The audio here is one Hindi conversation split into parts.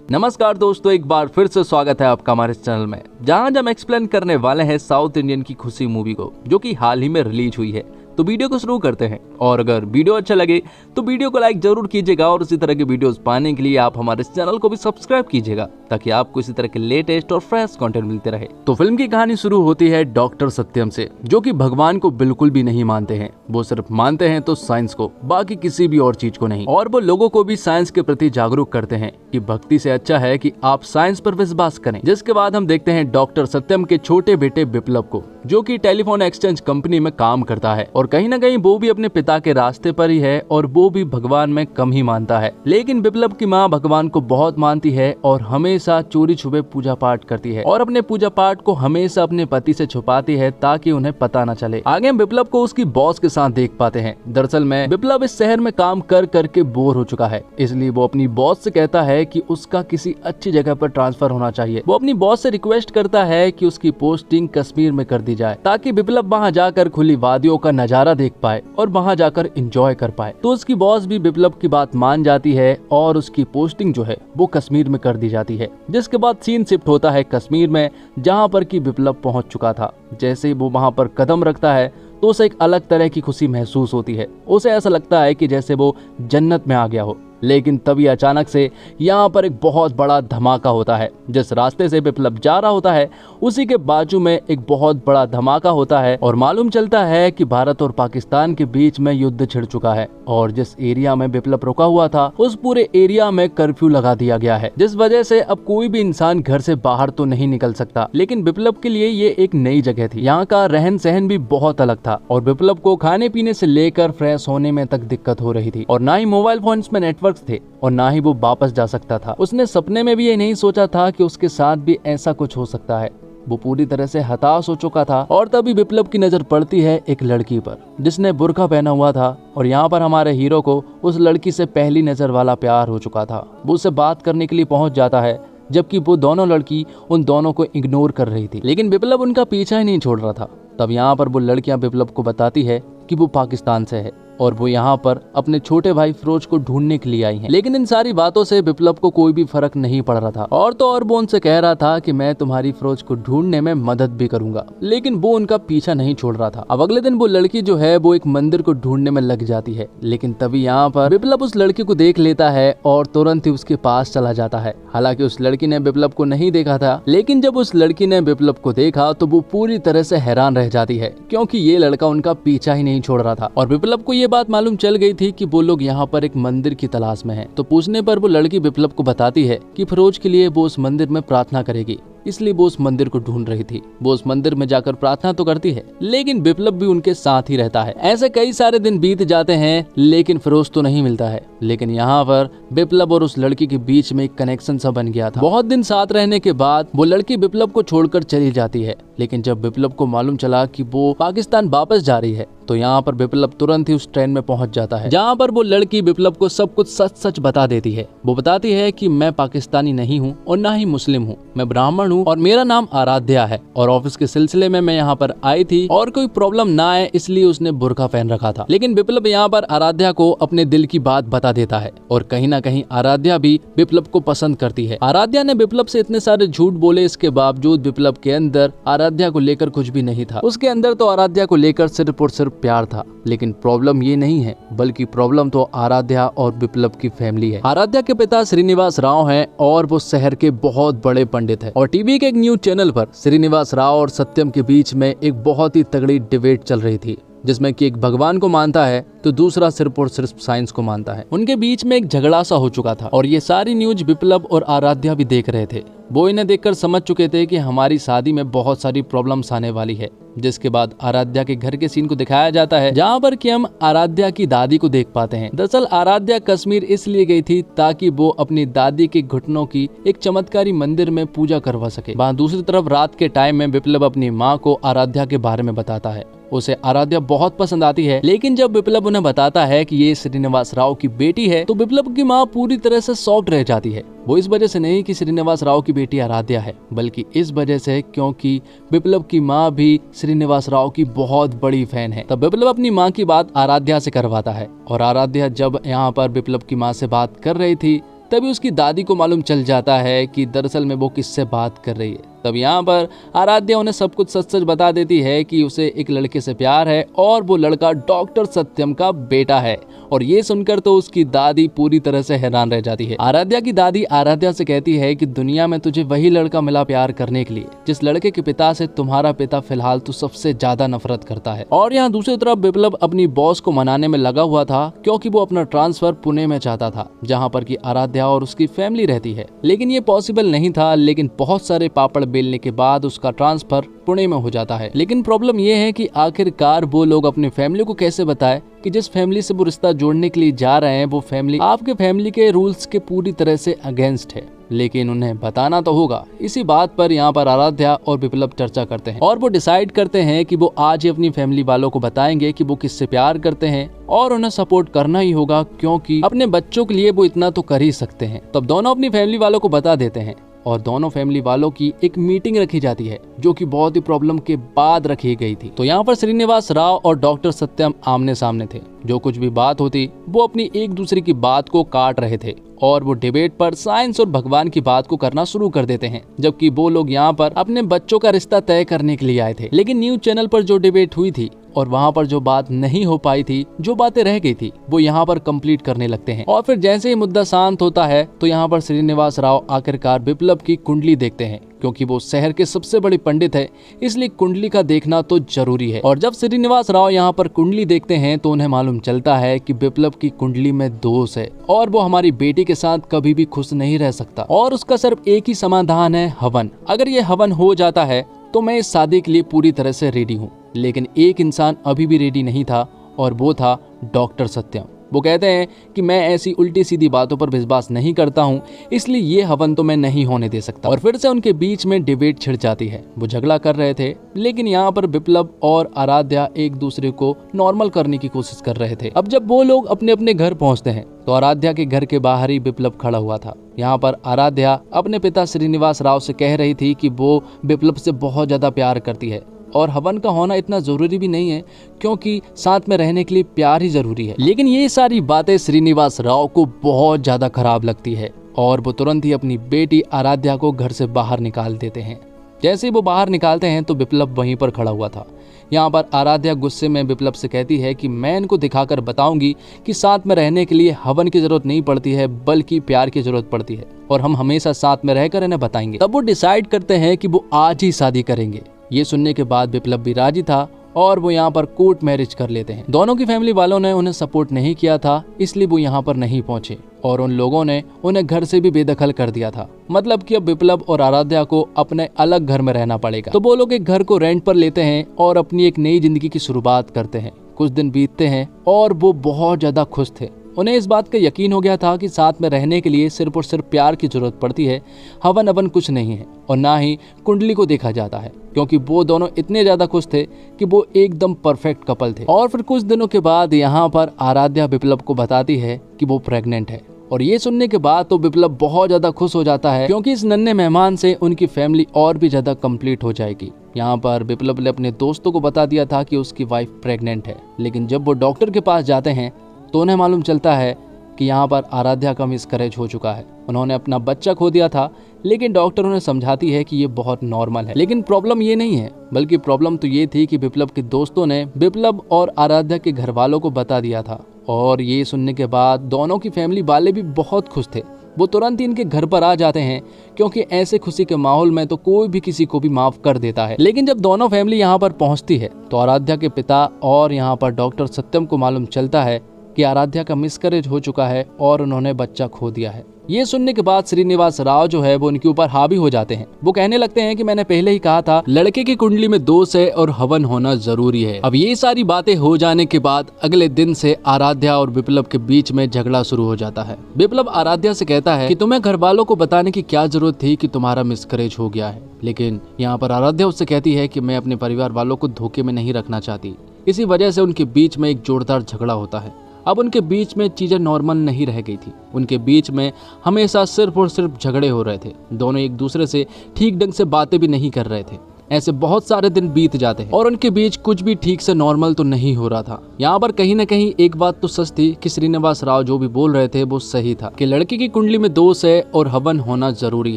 नमस्कार दोस्तों, एक बार फिर से स्वागत है आपका हमारे चैनल में, जहां हम एक्सप्लेन करने वाले हैं साउथ इंडियन की खुशी मूवी को, जो कि हाल ही में रिलीज हुई है। तो वीडियो को शुरू करते हैं, और अगर वीडियो अच्छा लगे तो वीडियो को लाइक जरूर कीजिएगा, और इसी तरह के वीडियोस पाने के लिए आप हमारे चैनल को भी सब्सक्राइब कीजिएगा, ताकि आपको इसी तरह के लेटेस्ट और फ्रेश कंटेंट मिलते रहे। तो फिल्म की कहानी शुरू होती है डॉक्टर सत्यम से, जो कि भगवान को बिल्कुल भी नहीं मानते हैं। वो सिर्फ मानते हैं तो साइंस को, बाकी किसी भी और चीज को नहीं। और वो लोगों को भी साइंस के प्रति जागरूक करते हैं कि भक्ति से अच्छा है कि आप साइंस पर विश्वास करें। जिसके बाद हम देखते हैं डॉक्टर सत्यम के छोटे बेटे विप्लव को, जो कि टेलीफोन एक्सचेंज कंपनी में काम करता है, और कहीं ना कहीं वो भी अपने पिता के रास्ते पर ही है, और वो भी भगवान में कम ही मानता है। लेकिन विप्लव की माँ भगवान को बहुत मानती है और हमेशा चोरी छुपे पूजा पाठ करती है, और अपने पूजा पाठ को हमेशा अपने पति से छुपाती है ताकि उन्हें पता न चले। आगे हम विप्लव को उसकी बॉस के साथ देख पाते हैं। दरअसल में विप्लव इस शहर में काम कर करके बोर हो चुका है, इसलिए वो अपनी बॉस से कहता है कि उसका किसी अच्छी जगह पर ट्रांसफर होना चाहिए। वो अपनी बॉस से रिक्वेस्ट करता है कि उसकी पोस्टिंग कश्मीर में कर दी जाए, ताकि विप्लव वहाँ जाकर खुली वादियों का नजारा देख पाए और वहाँ जाकर एंजॉय कर पाए। तो उसकी बॉस भी विप्लव की बात मान जाती है और उसकी पोस्टिंग जो है वो कश्मीर में कर दी जाती है। जिसके बाद सीन शिफ्ट होता है कश्मीर में, जहाँ पर कि विप्लव पहुँच चुका था। जैसे ही वो वहाँ पर कदम रखता है तो उसे एक अलग तरह की खुशी महसूस होती है। उसे ऐसा लगता है कि जैसे वो जन्नत में आ गया हो। लेकिन तभी अचानक से यहाँ पर एक बहुत बड़ा धमाका होता है। जिस रास्ते से विप्लव जा रहा होता है उसी के बाजू में एक बहुत बड़ा धमाका होता है, और मालूम चलता है कि भारत और पाकिस्तान के बीच में युद्ध छिड़ चुका है, और जिस एरिया में विप्लव रुका हुआ था उस पूरे एरिया में कर्फ्यू लगा दिया गया है, जिस वजह से अब कोई भी इंसान घर से बाहर तो नहीं निकल सकता। लेकिन विप्लव के लिए ये एक नई जगह थी। यहाँ का रहन सहन भी बहुत अलग था, और विप्लव को खाने पीने से लेकर फ्रेश होने में तक दिक्कत हो रही थी, और ना ही मोबाइल फोन्स में नेटवर्क थे, और ना ही वो वापस जा सकता था। उसने सपने में भी ये नहीं सोचा था कि उसके साथ भी ऐसा कुछ हो सकता है। वो पूरी तरह से हताश हो चुका था, और तभी विप्लव की नजर पड़ती है एक लड़की पर, जिसने बुर्का पहना हुआ था। और यहाँ पर हमारे हीरो को उस लड़की से पहली नजर वाला प्यार हो चुका था। वो उससे बात करने के लिए पहुंच जाता है, जबकि वो दोनों लड़की उन दोनों को इग्नोर कर रही थी। लेकिन विप्लव उनका पीछा ही नहीं छोड़ रहा था। तब यहाँ पर वो लड़कियां विप्लव को बताती है कि वो पाकिस्तान से है, और वो यहाँ पर अपने छोटे भाई फिरोज को ढूंढने के लिए आई हैं। लेकिन इन सारी बातों से विप्लव को कोई भी फर्क नहीं पड़ रहा था, और तो और वो उनसे कह रहा था कि मैं तुम्हारी फिरोज को ढूंढने में मदद भी करूंगा। लेकिन वो उनका पीछा नहीं छोड़ रहा था। अब अगले दिन वो लड़की जो है वो एक मंदिर को ढूंढने में लग जाती है। लेकिन तभी यहाँ पर विप्लव उस लड़की को देख लेता है और तुरंत ही उसके पास चला जाता है। हालांकि उस लड़की ने विप्लव को नहीं देखा था, लेकिन जब उस लड़की ने विप्लव को देखा तो वो पूरी तरह से हैरान रह जाती है, क्योंकि ये लड़का उनका पीछा ही नहीं छोड़ रहा था। और विप्लव को ये बात मालूम चल गई थी कि वो लोग यहाँ पर एक मंदिर की तलाश में हैं। तो पूछने पर वो लड़की विप्लव को बताती है कि फिरोज के लिए वो उस मंदिर में प्रार्थना करेगी, इसलिए वो उस मंदिर को ढूंढ रही थी। वो उस मंदिर में जाकर प्रार्थना तो करती है, लेकिन विप्लव भी उनके साथ ही रहता है। ऐसे कई सारे दिन बीत जाते हैं, लेकिन फिरोज तो नहीं मिलता है। लेकिन यहाँ पर विप्लव और उस लड़की के बीच में एक कनेक्शन सा बन गया था। बहुत दिन साथ रहने के बाद वो लड़की विप्लव को छोड़कर चली जाती है। लेकिन जब विप्लव को मालूम चला कि वो पाकिस्तान वापस जा रही है, तो यहाँ पर विप्लव तुरंत ही उस ट्रेन में पहुंच जाता है, जहाँ पर वो लड़की विप्लव को सब कुछ सच सच बता देती है। वो बताती है कि मैं पाकिस्तानी नहीं हूँ और ना ही मुस्लिम हूँ, मैं ब्राह्मण हूँ और मेरा नाम आराध्या है, और ऑफिस के सिलसिले में मैं यहाँ पर आई थी, और कोई प्रॉब्लम ना आए इसलिए उसने बुर्का पहन रखा था। लेकिन विप्लव यहाँ पर आराध्या को अपने दिल की बात बता देता है, और कहीं ना कहीं आराध्या भी विप्लव को पसंद करती है। आराध्या ने विप्लव से इतने सारे झूठ बोले, इसके बावजूद विप्लव के अंदर आराध्या को लेकर कुछ भी नहीं था। उसके अंदर तो आराध्या को लेकर सिर्फ और सिर्फ प्यार था। लेकिन प्रॉब्लम ये नहीं है, बल्कि प्रॉब्लम तो आराध्या और विप्लव की फैमिली है। आराध्या के पिता श्रीनिवास राव हैं, और वो शहर के बहुत बड़े पंडित हैं। और टीवी के एक न्यूज चैनल पर श्रीनिवास राव और सत्यम के बीच में एक बहुत ही तगड़ी डिबेट चल रही थी, जिसमें कि एक भगवान को मानता है तो दूसरा सिर्फ और सिर्फ साइंस को मानता है। उनके बीच में एक झगड़ा सा हो चुका था, और ये सारी न्यूज विप्लव और आराध्या भी देख रहे थे। वो इन्हें देखकर समझ चुके थे कि हमारी शादी में बहुत सारी प्रॉब्लम्स आने वाली है। जिसके बाद आराध्या के घर के सीन को दिखाया जाता है, जहाँ पर कि हम आराध्या की दादी को देख पाते हैं। दरअसल आराध्या कश्मीर इसलिए गई थी ताकि वो अपनी दादी के घुटनों की एक चमत्कारी मंदिर में पूजा करवा सके। वहाँ दूसरी तरफ रात के टाइम में विप्लव अपनी माँ को आराध्या के बारे में बताता है। उसे आराध्या बहुत पसंद आती है, लेकिन जब विप्लव उन्हें बताता है कि ये श्रीनिवास राव की बेटी है, तो विप्लव की माँ पूरी तरह से शॉक्ड रह जाती है। वो इस वजह से नहीं कि श्रीनिवास राव की बेटी आराध्या है, बल्कि इस वजह से क्योंकि विप्लव की माँ भी श्रीनिवास राव की बहुत बड़ी फैन है। तब विप्लव अपनी माँ की बात आराध्या से करवाता है, और आराध्या जब यहाँ पर विप्लव की माँ से बात कर रही थी, तभी उसकी दादी को मालूम चल जाता है कि दरअसल में वो किससे बात कर रही है। तब यहाँ पर आराध्या उन्हें सब कुछ सच सच बता देती है कि उसे एक लड़के से प्यार है और वो लड़का डॉक्टर सत्यम का बेटा है। और ये सुनकर तो उसकी दादी पूरी तरह से हैरान रह जाती है। आराध्या की दादी आराध्या से कहती है कि दुनिया में तुझे वही लड़का मिला प्यार करने के लिए जिस लड़के के पिता से तुम्हारा पिता फिलहाल तो सबसे ज्यादा नफरत करता है। और यहाँ दूसरी तरफ विप्लव अपनी बॉस को मनाने में लगा हुआ था क्योंकि वो अपना ट्रांसफर पुणे में चाहता था जहाँ पर की आराध्या और उसकी फैमिली रहती है। लेकिन ये पॉसिबल नहीं था। लेकिन बहुत सारे पापड़ बेलने के बाद उसका ट्रांसफर पुणे में हो जाता है। लेकिन प्रॉब्लम ये है कि आखिरकार वो लोग अपनी फैमिली को कैसे बताए कि जिस फैमिली से वो रिश्ता जोड़ने के लिए जा रहे हैं वो फैमिली आपके फैमिली के रूल्स के पूरी तरह से अगेंस्ट है। लेकिन उन्हें बताना तो होगा। इसी बात पर यहाँ पर आराध्या और विप्लव चर्चा करते हैं और वो डिसाइड करते हैं कि वो आज ही अपनी फैमिली वालों को बताएंगे कि वो किससे प्यार करते हैं और उन्हें सपोर्ट करना ही होगा क्योंकि अपने बच्चों के लिए वो इतना तो कर ही सकते हैं। तब दोनों अपनी फैमिली वालों को बता देते हैं और दोनों फैमिली वालों की एक मीटिंग रखी जाती है जो कि बहुत ही प्रॉब्लम के बाद रखी गई थी। तो यहाँ पर श्रीनिवास राव और डॉक्टर सत्यम आमने सामने थे। जो कुछ भी बात होती वो अपनी एक दूसरे की बात को काट रहे थे और वो डिबेट पर साइंस और भगवान की बात को करना शुरू कर देते हैं, जबकि वो लोग यहाँ पर अपने बच्चों का रिश्ता तय करने के लिए आए थे। लेकिन न्यूज चैनल पर जो डिबेट हुई थी और वहाँ पर जो बात नहीं हो पाई थी, जो बातें रह गई थी, वो यहाँ पर कंप्लीट करने लगते हैं। और फिर जैसे ही मुद्दा शांत होता है तो यहाँ पर श्रीनिवास राव आखिरकार विप्लव की कुंडली देखते हैं क्योंकि वो शहर के सबसे बड़े पंडित है, इसलिए कुंडली का देखना तो जरूरी है। और जब श्रीनिवास राव यहाँ पर कुंडली देखते हैं तो उन्हें मालूम चलता है कि विप्लव की कुंडली में दोष है और वो हमारी बेटी के साथ कभी भी खुश नहीं रह सकता और उसका सिर्फ एक ही समाधान है, हवन। अगर ये हवन हो जाता है तो मैं इस शादी के लिए पूरी तरह से रेडी हूँ। लेकिन एक इंसान अभी भी रेडी नहीं था और वो था डॉक्टर सत्यम। वो कहते हैं कि मैं ऐसी उल्टी सीधी बातों पर विश्वास नहीं करता हूँ, इसलिए ये हवन तो मैं नहीं होने दे सकता। और फिर से उनके बीच में डिबेट छिड़ जाती है। वो झगड़ा कर रहे थे लेकिन यहाँ पर विप्लव और आराध्या एक दूसरे को नॉर्मल करने की कोशिश कर रहे थे। अब जब वो लोग अपने अपने घर पहुँचते हैं तो आराध्या के घर के बाहर ही विप्लव खड़ा हुआ था। यहाँ पर आराध्या अपने पिता श्रीनिवास राव से कह रही थी कि वो विप्लव से बहुत ज्यादा प्यार करती है और हवन का होना इतना जरूरी भी नहीं है क्योंकि साथ में रहने के लिए प्यार ही जरूरी है। लेकिन ये सारी बातें श्रीनिवास राव को बहुत ज्यादा खराब लगती है और वो तुरंत ही अपनी बेटी आराध्या को घर से बाहर निकाल देते हैं। जैसे ही वो बाहर निकालते हैं तो विप्लव वहीं पर खड़ा हुआ था। यहाँ पर आराध्या गुस्से में विप्लव से कहती है कि मैं इनको दिखाकर बताऊंगी कि साथ में रहने के लिए हवन की जरूरत नहीं पड़ती है बल्कि प्यार की जरूरत पड़ती है और हम हमेशा साथ में रहकर इन्हें बताएंगे। तब वो डिसाइड करते हैं कि वो आज ही शादी करेंगे। ये सुनने के बाद विप्लव भी राजी था और वो यहाँ पर कोर्ट मैरिज कर लेते हैं। दोनों की फैमिली वालों ने उन्हें सपोर्ट नहीं किया था, इसलिए वो यहाँ पर नहीं पहुंचे और उन लोगों ने उन्हें घर से भी बेदखल कर दिया था। मतलब कि अब विप्लव और आराध्या को अपने अलग घर में रहना पड़ेगा। तो वो लोग एक घर को रेंट पर लेते हैं और अपनी एक नई जिंदगी की शुरुआत करते हैं। कुछ दिन बीतते हैं और वो बहुत ज्यादा खुश थे। उन्हें इस बात का यकीन हो गया था कि साथ में रहने के लिए सिर्फ और सिर्फ प्यार की जरूरत पड़ती है, हवन अवन कुछ नहीं है और ना ही कुंडली को देखा जाता है, क्योंकि वो दोनों इतने ज्यादा खुश थे कि वो एकदम परफेक्ट कपल थे। और फिर कुछ दिनों के बाद यहाँ पर आराध्या विप्लव को बताती है कि वो प्रेग्नेंट है और ये सुनने के बाद तो विप्लव बहुत ज्यादा खुश हो जाता है क्योंकि इस नन्हे मेहमान से उनकी फैमिली और भी ज्यादा कंप्लीट हो जाएगी। यहाँ पर विप्लव ने अपने दोस्तों को बता दिया था कि उसकी वाइफ प्रेग्नेंट है, लेकिन जब वो डॉक्टर के पास जाते हैं तो उन्हें मालूम चलता है कि यहाँ पर आराध्या का मिसकैरेज हो चुका है। उन्होंने अपना बच्चा खो दिया था, लेकिन डॉक्टर उन्हें समझाती है कि ये बहुत नॉर्मल है। लेकिन प्रॉब्लम ये नहीं है, बल्कि प्रॉब्लम तो ये थी कि विप्लव के दोस्तों ने विप्लव और आराध्या के घर वालों को बता दिया था और ये सुनने के बाद दोनों की फैमिली वाले भी बहुत खुश थे। वो तुरंत ही इनके घर पर आ जाते हैं क्योंकि ऐसे खुशी के माहौल में तो कोई भी किसी को भी माफ कर देता है। लेकिन जब दोनों फैमिली यहाँ पर पहुँचती है तो आराध्या के पिता और यहाँ पर डॉक्टर सत्यम को मालूम चलता है कि आराध्या का मिसकैरेज हो चुका है और उन्होंने बच्चा खो दिया है। ये सुनने के बाद श्रीनिवास राव जो है वो उनके ऊपर हावी हो जाते हैं। वो कहने लगते हैं कि मैंने पहले ही कहा था लड़के की कुंडली में दोष है और हवन होना जरूरी है। अब ये सारी बातें हो जाने के बाद अगले दिन से आराध्या और विप्लव के बीच में झगड़ा शुरू हो जाता है। विप्लव आराध्या से कहता है कि तुम्हें घर वालों को बताने की क्या जरूरत थी कि तुम्हारा मिसकैरेज हो गया है, लेकिन यहाँ पर आराध्या उससे कहती है कि मैं अपने परिवार वालों को धोखे में नहीं रखना चाहती। इसी वजह से उनके बीच में एक जोरदार झगड़ा होता है। अब उनके बीच में चीजें नॉर्मल नहीं रह गई थी। उनके बीच में हमेशा सिर्फ और सिर्फ झगड़े हो रहे थे। दोनों एक दूसरे से ठीक ढंग से बातें भी नहीं कर रहे थे। ऐसे बहुत सारे दिन बीत जाते हैं और उनके बीच कुछ भी ठीक से नॉर्मल तो नहीं हो रहा था। यहाँ पर कहीं न कहीं एक बात तो सच थी कि श्रीनिवास राव जो भी बोल रहे थे वो सही था कि लड़की की कुंडली में दोष है और हवन होना जरूरी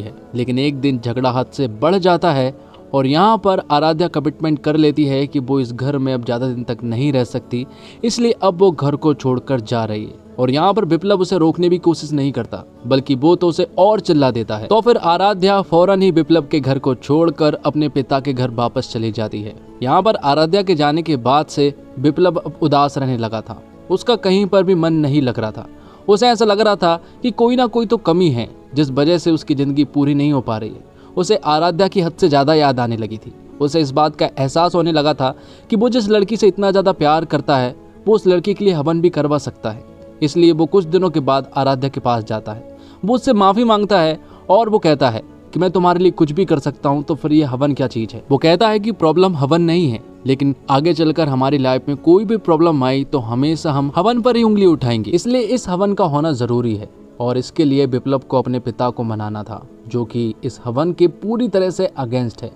है। लेकिन एक दिन झगड़ा हद से बढ़ जाता है और यहाँ पर आराध्या कमिटमेंट कर लेती है कि वो इस घर में अब ज्यादा दिन तक नहीं रह सकती, इसलिए अब वो घर को छोड़कर जा रही है। और यहाँ पर विप्लव उसे रोकने की कोशिश नहीं करता, बल्कि वो तो उसे और चिल्ला देता है। तो फिर आराध्या फौरन ही विप्लव के घर को छोड़कर अपने पिता के घर वापस चली जाती है। यहाँ पर आराध्या के जाने के बाद से विप्लव अब उदास रहने लगा था। उसका कहीं पर भी मन नहीं लग रहा था। उसे ऐसा लग रहा था कि कोई ना कोई तो कमी है जिस वजह से उसकी जिंदगी पूरी नहीं हो पा रही है। उसे आराध्या की हद से ज्यादा याद आने लगी थी। उसे इस बात का एहसास होने लगा था कि वो जिस लड़की से इतना ज्यादा प्यार करता है वो उस लड़की के लिए हवन भी करवा सकता है। इसलिए वो कुछ दिनों के बाद आराध्या के पास जाता है। वो उससे माफी मांगता है और वो कहता है कि मैं तुम्हारे लिए कुछ भी कर सकता हूँ, तो फिर ये हवन क्या चीज है। वो कहता है कि प्रॉब्लम हवन नहीं है, लेकिन आगे चलकर हमारी लाइफ में कोई भी प्रॉब्लम आई तो हमेशा हम हवन पर ही उंगली उठाएंगे, इसलिए इस हवन का होना जरूरी है। और इसके लिए विप्लव को अपने पिता को मनाना था, जो कि इस हवन के पूरी तरह से अगेंस्ट है।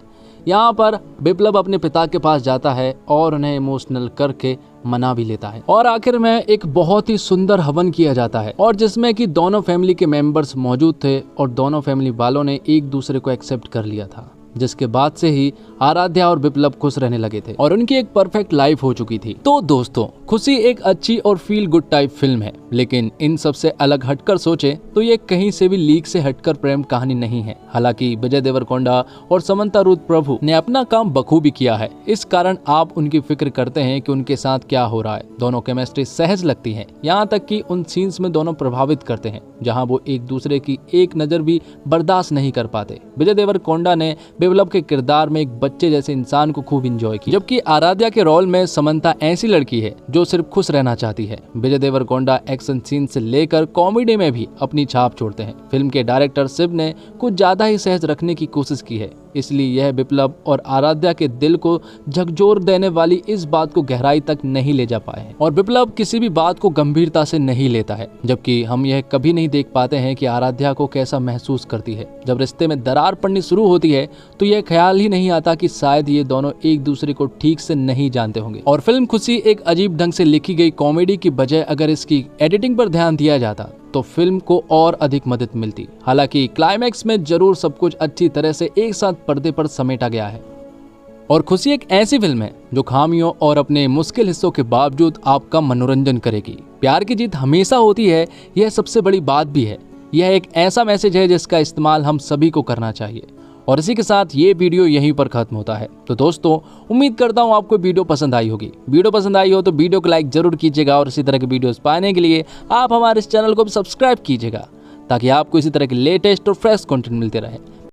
यहाँ पर विप्लव अपने पिता के पास जाता है और उन्हें इमोशनल करके मना भी लेता है और आखिर में एक बहुत ही सुंदर हवन किया जाता है और जिसमें कि दोनों फैमिली के मेंबर्स मौजूद थे और दोनों फैमिली वालों ने एक दूसरे को एक्सेप्ट कर लिया था, जिसके बाद से ही आराध्या और विप्लव खुश रहने लगे थे और उनकी एक परफेक्ट लाइफ हो चुकी थी। तो दोस्तों, खुशी एक अच्छी और फील गुड टाइप फिल्म है, लेकिन इन सब से अलग हटकर सोचे तो ये कहीं से भी लीक से हटकर प्रेम कहानी नहीं है। हालांकि विजय देवरकोंडा और समंता रुथ प्रभु ने अपना काम बखूबी किया है, इस कारण आप उनकी फिक्र करते हैं कि उनके साथ क्या हो रहा है। दोनों केमिस्ट्री सहज लगती है, यहाँ तक कि उन सीन्स में दोनों प्रभावित करते हैं जहाँ वो एक दूसरे की एक नजर भी बर्दाश्त नहीं कर पाते। विजय देवरकोंडा ने विप्लव के किरदार में एक बच्चे जैसे इंसान को खूब एंजॉय किया, जबकि आराध्या के रोल में समंता ऐसी लड़की है जो सिर्फ खुश रहना चाहती है। विजय देवरकोंडा एक्शन सीन से लेकर कॉमेडी में भी अपनी छाप छोड़ते हैं। फिल्म के डायरेक्टर शिव ने कुछ ज्यादा ही सहज रखने की कोशिश की है, इसलिए यह विप्लव और आराध्या के दिल को झकझोर देने वाली इस बात को गहराई तक नहीं ले जा पाए हैं। और विप्लव किसी भी बात को गंभीरता से नहीं लेता है, जबकि हम यह कभी नहीं देख पाते हैं कि आराध्या को कैसा महसूस करती है। जब रिश्ते में दरार पड़नी शुरू होती है तो यह ख्याल ही नहीं आता कि शायद ये दोनों एक दूसरे को ठीक से नहीं जानते होंगे। और फिल्म खुशी एक अजीब ढंग से लिखी गई कॉमेडी की बजाय अगर इसकी एडिटिंग पर ध्यान दिया जाता तो फिल्म को और अधिक मदद मिलती। हालांकि क्लाइमैक्स में जरूर सब कुछ अच्छी तरह से एक साथ पर्दे पर समेटा गया है। और खुशी एक ऐसी फिल्म है जो खामियों और अपने मुश्किल हिस्सों के बावजूद आपका मनोरंजन करेगी। प्यार की जीत हमेशा होती है, यह सबसे बड़ी बात भी है। यह एक ऐसा मैसेज है जिसका इस्तेमाल हम सभी को करना चाहिए। और इसी के साथ ये वीडियो यहीं पर खत्म होता है। तो दोस्तों, उम्मीद करता हूँ आपको वीडियो पसंद आई होगी। वीडियो पसंद आई हो तो वीडियो को लाइक जरूर कीजिएगा और इसी तरह के वीडियोस पाने के लिए आप हमारे इस चैनल को भी सब्सक्राइब कीजिएगा, ताकि आपको इसी तरह के लेटेस्ट और फ्रेश कंटेंट मिलते रहे।